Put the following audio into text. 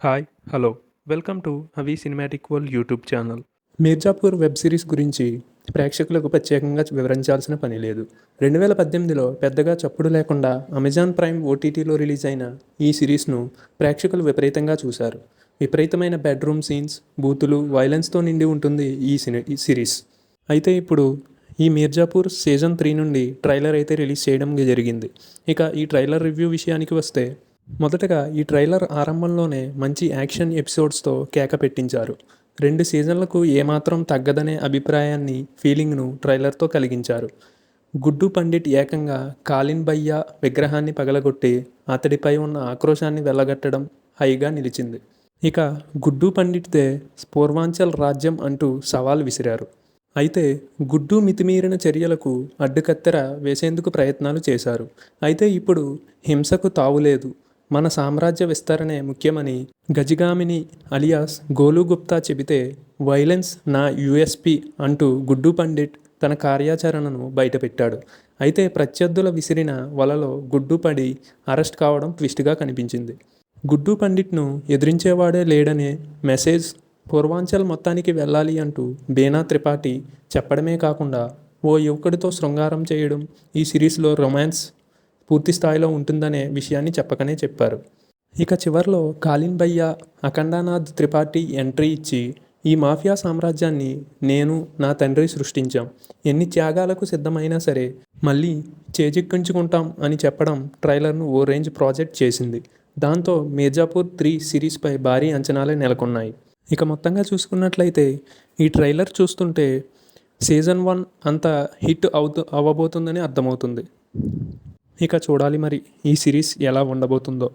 Hi hello welcome to హవీ cinematic world YouTube channel. Mirzapur web series గురించి ప్రేక్షకులకు ప్రత్యేకంగా వివరించాల్సిన పని లేదు. 2018లో పెద్దగా చప్పుడు లేకుండా అమెజాన్ ప్రైమ్ ఓటీటీలో రిలీజ్ అయిన ఈ సిరీస్ను ప్రేక్షకులు విపరీతంగా చూశారు. విపరీతమైన బెడ్రూమ్ సీన్స్, బూతులు, వైలెన్స్తో నిండి ఉంటుంది ఈ సిరీస్. అయితే ఇప్పుడు ఈ మీర్జాపూర్ సీజన్ 3 నుండి ట్రైలర్ అయితే రిలీజ్ చేయడం జరిగింది. ఇక ఈ ట్రైలర్ రివ్యూ విషయానికి వస్తే, మొదటగా ఈ ట్రైలర్ ఆరంభంలోనే మంచి యాక్షన్ ఎపిసోడ్స్తో కేక పెట్టించారు. 2 సీజన్లకు ఏమాత్రం తగ్గదనే అభిప్రాయాన్ని, ఫీలింగ్ను ట్రైలర్తో కలిగించారు. గుడ్డు పండిట్ ఏకంగా కాలిన్ భయ్యా విగ్రహాన్ని పగలగొట్టి అతడిపై ఉన్న ఆక్రోశాన్ని వెళ్ళగట్టడం హైగా నిలిచింది. ఇక గుడ్డు పండిట్దే పూర్వాంచల్ రాజ్యం అంటూ సవాల్ విసిరారు. అయితే గుడ్డు మితిమీరిన చర్యలకు అడ్డుకత్తెర వేసేందుకు ప్రయత్నాలు చేశారు. అయితే ఇప్పుడు హింసకు తావులేదు, మన సామ్రాజ్య విస్తరణే ముఖ్యమని గజిగామిని అలియాస్ గోలు గుప్తా చెబితే, వైలెన్స్ నా యూఎస్పీ అంటూ గుడ్డు పండిట్ తన కార్యాచరణను బయటపెట్టాడు. అయితే ప్రత్యర్థుల విసిరిన వలలో గుడ్డు పడి అరెస్ట్ కావడం ట్విస్ట్గా కనిపించింది. గుడ్డు పండిట్ను ఎదిరించేవాడే లేడనే మెసేజ్ పూర్వాంచల్ మొత్తానికి వెళ్ళాలి అంటూ బేనా త్రిపాఠి చెప్పడమే కాకుండా ఓ యువకుడితో శృంగారం చేయడం ఈ సిరీస్లో రొమాన్స్ పూర్తి స్థాయిలో ఉంటుందనే విషయాన్ని చెప్పకనే చెప్పారు. ఇక చివర్లో కాలిన్ భయ్యా, అఖండానాథ్ త్రిపాఠి ఎంట్రీ ఇచ్చి, ఈ మాఫియా సామ్రాజ్యాన్ని నేను, నా తండ్రి సృష్టించాం, ఎన్ని త్యాగాలకు సిద్ధమైనా సరే మళ్ళీ చేజిక్కించుకుంటాం అని చెప్పడం ట్రైలర్ను ఓ రేంజ్ ప్రాజెక్ట్ చేసింది. దాంతో మీర్జాపూర్ 3 సిరీస్పై భారీ అంచనాలే నెలకొన్నాయి. ఇక మొత్తంగా చూసుకున్నట్లయితే ఈ ట్రైలర్ చూస్తుంటే సీజన్ 1 అంత హిట్ అవ్వబోతుందని అర్థమవుతుంది. ఇక చూడాలి మరి ఈ సిరీస్ ఎలా ఉండబోతుందో.